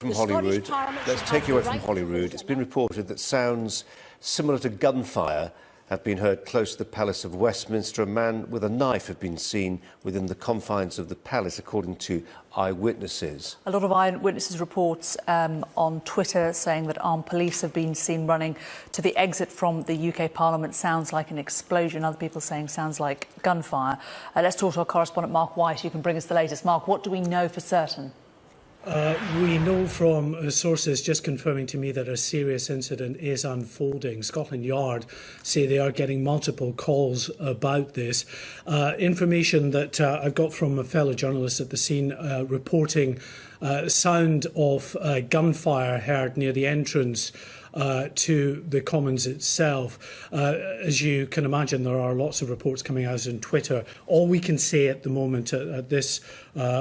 From Holyrood. Let's take you away from Holyrood. It's been reported that sounds similar to gunfire have been heard close to the Palace of Westminster. A man with a knife had been seen within the confines of the palace, according to eyewitnesses. A lot of eyewitnesses reports on Twitter saying that armed police have been seen running to the exit from the UK Parliament. Sounds like an explosion. Other people saying sounds like gunfire. Let's talk to our correspondent Mark White, who can bring us the latest. Mark, what do we know for certain? We know from sources just confirming to me that a serious incident is unfolding. Scotland Yard say they are getting multiple calls about this. Information that I've got from a fellow journalist at the scene reporting sound of gunfire heard near the entrance to the Commons itself. As you can imagine, there are lots of reports coming out on Twitter. All we can say at the moment at this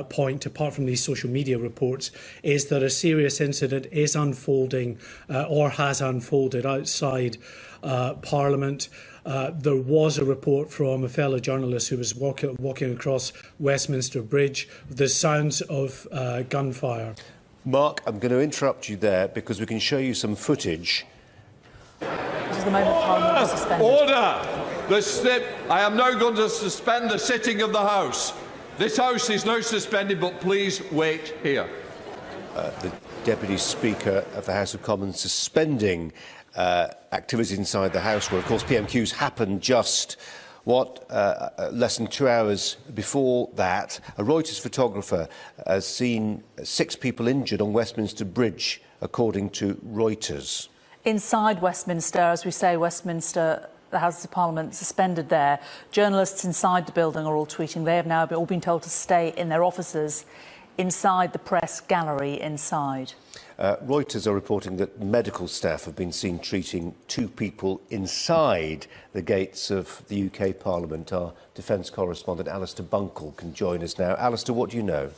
point, apart from these social media reports, is that a serious incident is unfolding or has unfolded outside Parliament. There was a report from a fellow journalist who was walking across Westminster Bridge. The sounds of gunfire. Mark, I'm going to interrupt you there because we can show you some footage. This is the moment Parliament is suspended. Order! I am now going to suspend the sitting of the House. This House is now suspended, but please wait here. The Deputy Speaker of the House of Commons suspending activities inside the House, where, of course, PMQs happened just less than 2 hours before that. A Reuters photographer has seen 6 people injured on Westminster Bridge, according to Reuters. Inside Westminster, as we say, Westminster, the Houses of Parliament suspended there. Journalists inside the building are all tweeting. They have now all been told to stay in their offices inside the press gallery inside. Reuters are reporting that medical staff have been seen treating 2 people inside the gates of the UK Parliament. Our defence correspondent Alistair Bunkle can join us now. Alistair, what do you know?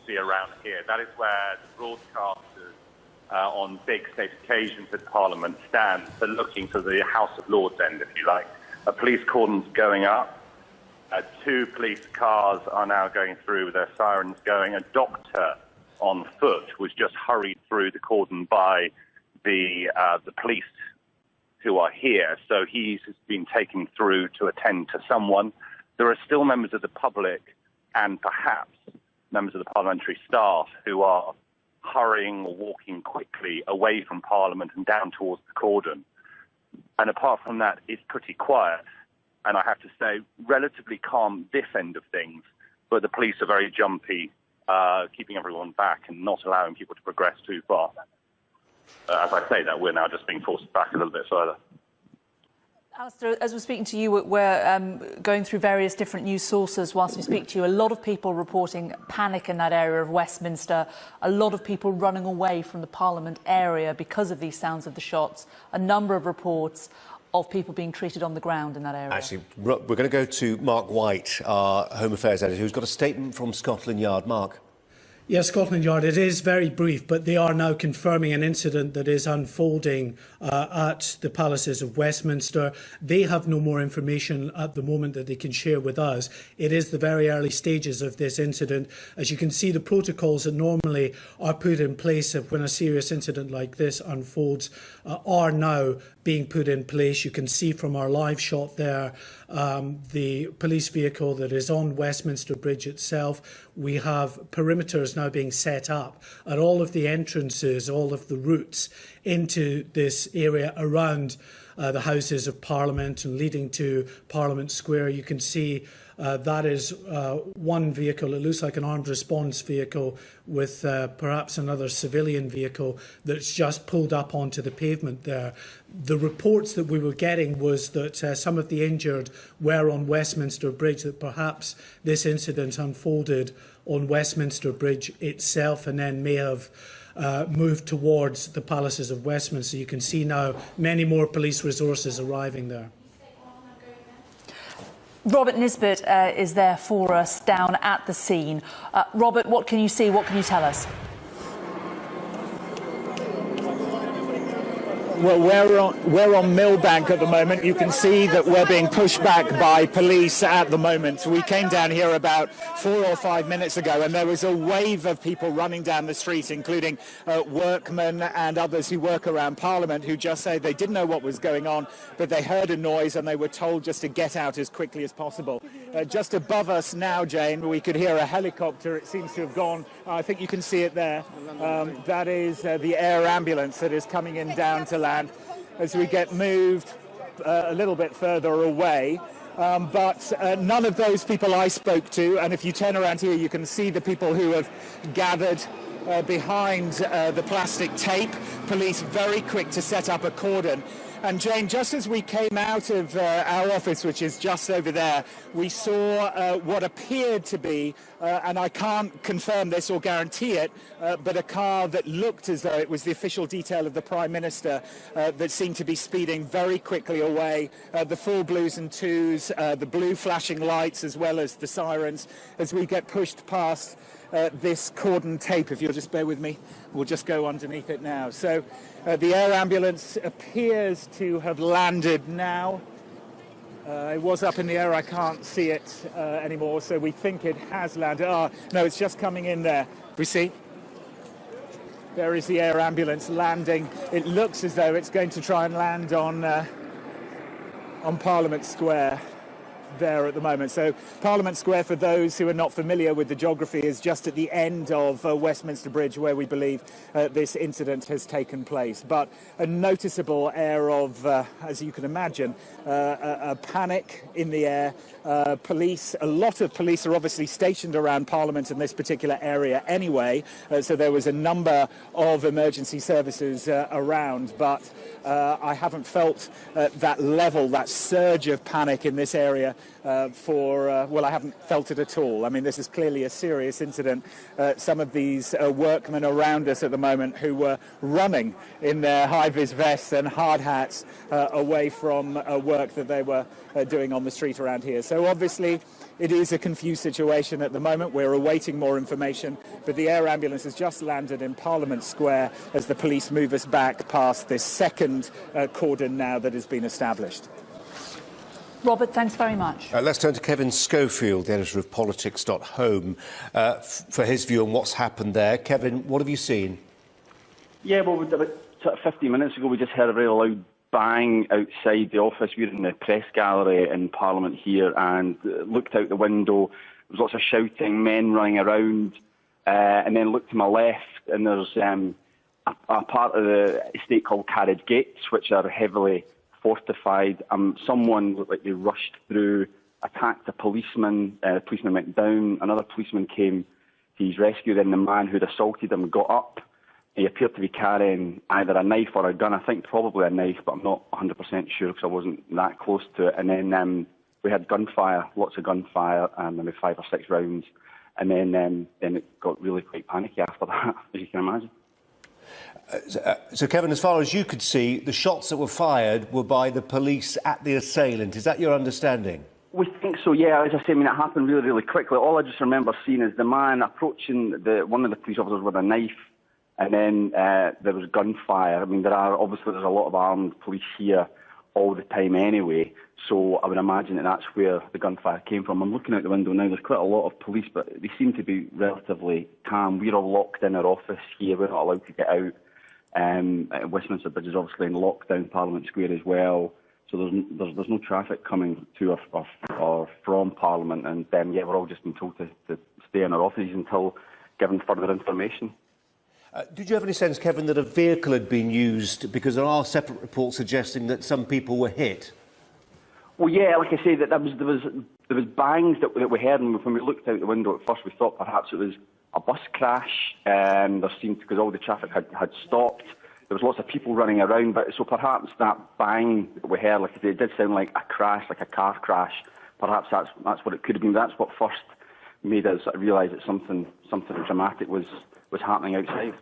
See around here, that is where the broadcasters on big state occasions at Parliament stand for looking to the House of Lords end, if you like. A police cordon's going up. 2 police cars are now going through with their sirens going. A doctor on foot was just hurried through the cordon by the police who are here. So he's been taken through to attend to someone. There are still members of the public and perhaps members of the parliamentary staff who are hurrying or walking quickly away from Parliament and down towards the cordon. And apart from that, it's pretty quiet. And I have to say, relatively calm this end of things, but the police are very jumpy, keeping everyone back and not allowing people to progress too far. As I say that, we're now just being forced back a little bit further. Alistair, as we're speaking to you, we're going through various different news sources whilst we speak to you. A lot of people reporting panic in that area of Westminster, a lot of people running away from the Parliament area because of these sounds of the shots, a number of reports of people being treated on the ground in that area. Actually, we're going to go to Mark White, our Home Affairs editor, who's got a statement from Scotland Yard. Mark. Yes, Scotland Yard, it is very brief, but they are now confirming an incident that is unfolding at the palaces of Westminster. They have no more information at the moment that they can share with us. It is the very early stages of this incident. As you can see, the protocols that normally are put in place when a serious incident like this unfolds are now being put in place. You can see from our live shot there the police vehicle that is on Westminster Bridge itself. We have perimeters now being set up at all of the entrances, all of the routes into this area around the Houses of Parliament and leading to Parliament Square. You can see that is one vehicle. It looks like an armed response vehicle with perhaps another civilian vehicle that's just pulled up onto the pavement there. The reports that we were getting was that some of the injured were on Westminster Bridge, that perhaps this incident unfolded on Westminster Bridge itself and then may have moved towards the palaces of Westminster. You can see now many more police resources arriving there. Robert Nisbet is there for us down at the scene. Robert, what can you see? What can you tell us? Well, we're on Millbank at the moment. You can see that we're being pushed back by police at the moment. We came down here about 4 or 5 minutes ago, and there was a wave of people running down the street, including workmen and others who work around Parliament, who just say they didn't know what was going on, but they heard a noise and they were told just to get out as quickly as possible. Just above us now, Jane, we could hear a helicopter. It seems to have gone. I think you can see it there. That is the air ambulance that is coming in down to land as we get moved a little bit further away. But none of those people I spoke to, and if you turn around here, you can see the people who have gathered behind the plastic tape. Police very quick to set up a cordon. And Jane, just as we came out of our office, which is just over there, we saw what appeared to be, and I can't confirm this or guarantee it, but a car that looked as though it was the official detail of the Prime Minister that seemed to be speeding very quickly away. The full blues and twos, the blue flashing lights as well as the sirens as we get pushed past this cordon tape. If you'll just bear with me, we'll just go underneath it now. So the air ambulance appears to have landed now. It was up in the air, I can't see it anymore, so we think it has landed. No, it's just coming in there. We see? There is the air ambulance landing. It looks as though it's going to try and land on Parliament Square there at the moment. So Parliament Square, for those who are not familiar with the geography, is just at the end of Westminster Bridge, where we believe this incident has taken place. But a noticeable air of, as you can imagine, a panic in the air. Police, a lot of police are obviously stationed around Parliament in this particular area anyway, so there was a number of emergency services around, but I haven't felt that level, that surge of panic in this area well, I haven't felt it at all. I mean, this is clearly a serious incident. Some of these workmen around us at the moment who were running in their high-vis vests and hard hats away from work that they were doing on the street around here. So obviously it is a confused situation at the moment. We're awaiting more information, but the air ambulance has just landed in Parliament Square as the police move us back past this second cordon now that has been established. Robert, thanks very much. Let's turn to Kevin Schofield, the editor of Politics.home, for his view on what's happened there. Kevin, what have you seen? Yeah, well, about 15 minutes ago, we just heard a very loud bang outside the office. We were in the press gallery in Parliament here and looked out the window. There was lots of shouting, men running around, and then looked to my left, and there's a part of the estate called Carriage Gates, which are heavily fortified. Someone looked like they rushed through, attacked a policeman. The policeman went down. Another policeman came to his rescue. Then the man who'd assaulted him got up. He appeared to be carrying either a knife or a gun. I think probably a knife, but I'm not 100% sure because I wasn't that close to it. And then we had gunfire, lots of gunfire, maybe 5 or 6 rounds. And then it got really quite panicky after that, as you can imagine. So, Kevin, as far as you could see, the shots that were fired were by the police at the assailant. Is that your understanding? We think so, yeah. As I say, it happened really, really quickly. All I just remember seeing is the man approaching one of the police officers with a knife, and then there was gunfire. I mean, there's a lot of armed police here all the time anyway, so I would imagine that's where the gunfire came from. I'm looking out the window now. There's quite a lot of police, but they seem to be relatively calm. We're all locked in our office here. We're not allowed to get out. Westminster Bridge is obviously in lockdown, Parliament Square as well. So there's no traffic coming to or from Parliament, and we're all just been told to stay in our offices until given further information. Did you have any sense, Kevin, that a vehicle had been used? Because there are separate reports suggesting that some people were hit. Well, yeah, like I say, there was bangs that we heard, and when we looked out the window at first, we thought perhaps it was a bus crash. There seemed, because all the traffic had stopped. There was lots of people running around, so perhaps that bang that we heard, like I say, it did sound like a crash, like a car crash. Perhaps that's what it could have been. That's what first made us realise that something dramatic was happening outside.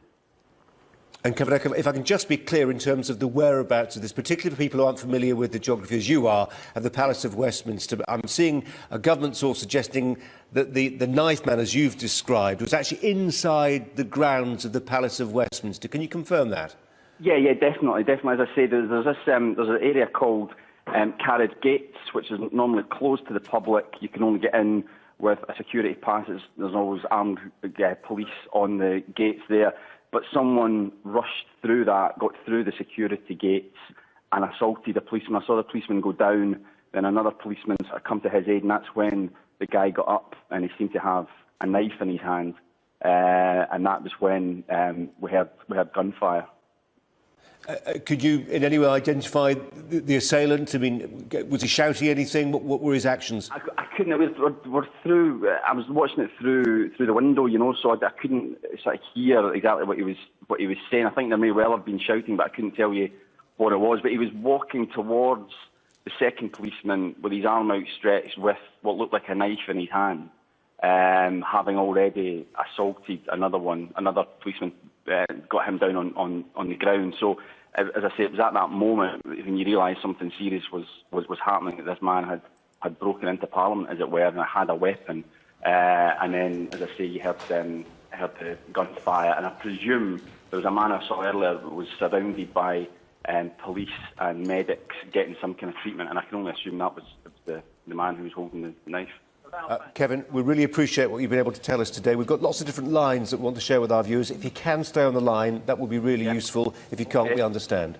And Kevin, if I can just be clear in terms of the whereabouts of this, particularly for people who aren't familiar with the geography as you are, at the Palace of Westminster, I'm seeing a government source suggesting that the knife man, as you've described, was actually inside the grounds of the Palace of Westminster. Can you confirm that? Yeah, definitely. As I say, there's an area called Carriage Gates, which is normally closed to the public. You can only get in with a security pass. There's always armed police on the gates there. But someone rushed through that, got through the security gates and assaulted a policeman. I saw the policeman go down, then another policeman sort of come to his aid, and that's when the guy got up and he seemed to have a knife in his hand. And that was when we had gunfire. Could you in any way identify the assailant? I mean, was he shouting anything? What were his actions? I couldn't. We're through. I was watching it through the window, so I couldn't sort of hear exactly what he was saying. I think there may well have been shouting, but I couldn't tell you what it was. But he was walking towards the second policeman with his arm outstretched, with what looked like a knife in his hand, having already assaulted another policeman. Got him down on the ground. So, as I say, it was at that moment when you realise something serious was happening, that this man had broken into Parliament, as it were, and had a weapon. And then, as I say, you heard the gunfire, and I presume there was a man I saw earlier that was surrounded by police and medics getting some kind of treatment, and I can only assume that was the man who was holding the knife. Kevin, we really appreciate what you've been able to tell us today. We've got lots of different lines that we want to share with our viewers. If you can stay on the line, that would be really useful. If you can't, we understand.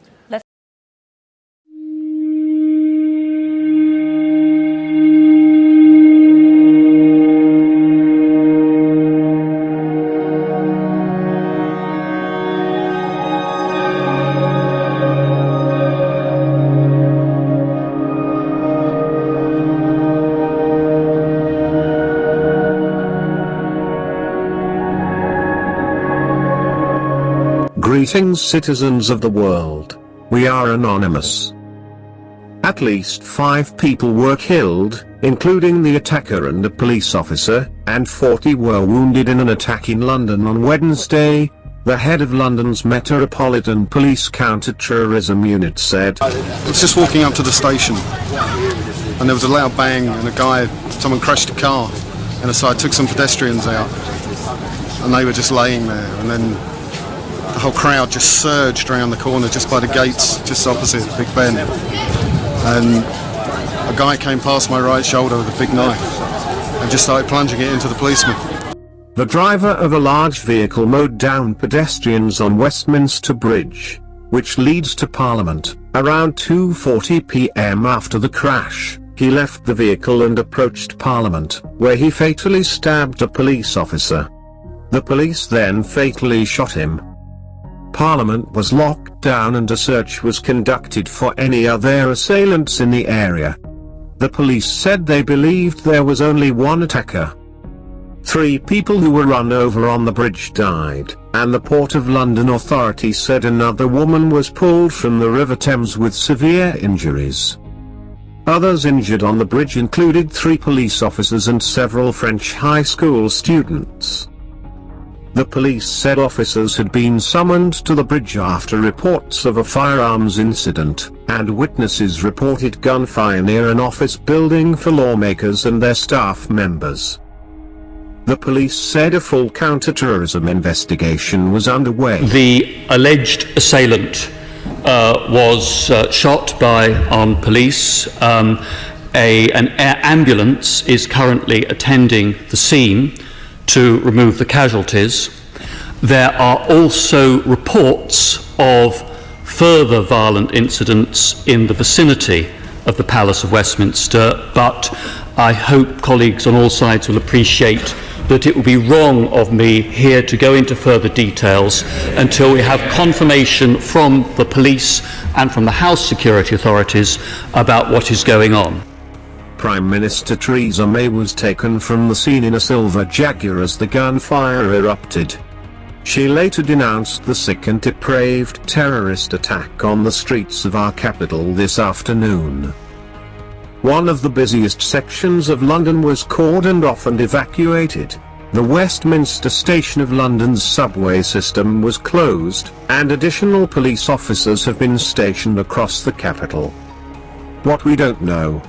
Greetings, citizens of the world. We are anonymous. At least 5 people were killed, including the attacker and a police officer, and 40 were wounded in an attack in London on Wednesday, the head of London's Metropolitan Police Counter-Terrorism Unit said. I was just walking up to the station, and there was a loud bang, and someone crashed a car, and so I took some pedestrians out, and they were just laying there, and then the whole crowd just surged around the corner just by the gates, just opposite Big Ben. And a guy came past my right shoulder with a big knife and just started plunging it into the policeman. The driver of a large vehicle mowed down pedestrians on Westminster Bridge, which leads to Parliament, around 2:40 p.m. After the crash, he left the vehicle and approached Parliament, where he fatally stabbed a police officer. The police then fatally shot him. Parliament was locked down and a search was conducted for any other assailants in the area. The police said they believed there was only one attacker. 3 people who were run over on the bridge died, and the Port of London Authority said another woman was pulled from the River Thames with severe injuries. Others injured on the bridge included 3 police officers and several French high school students. The police said officers had been summoned to the bridge after reports of a firearms incident, and witnesses reported gunfire near an office building for lawmakers and their staff members. The police said a full counter-terrorism investigation was underway. The alleged assailant was shot by armed police. An ambulance is currently attending the scene to remove the casualties. There are also reports of further violent incidents in the vicinity of the Palace of Westminster, but I hope colleagues on all sides will appreciate that it would be wrong of me here to go into further details until we have confirmation from the police and from the House security authorities about what is going on. Prime Minister Theresa May was taken from the scene in a silver Jaguar as the gunfire erupted. She later denounced the sick and depraved terrorist attack on the streets of our capital this afternoon. One of the busiest sections of London was cordoned off and evacuated. The Westminster station of London's subway system was closed, and additional police officers have been stationed across the capital. What we don't know: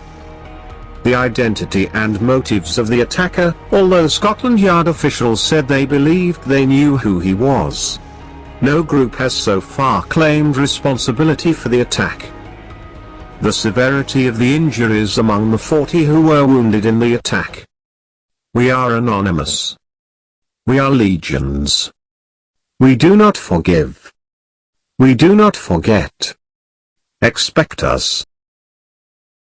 the identity and motives of the attacker, although Scotland Yard officials said they believed they knew who he was. No group has so far claimed responsibility for the attack. The severity of the injuries among the 40 who were wounded in the attack. We are anonymous. We are legions. We do not forgive. We do not forget. Expect us.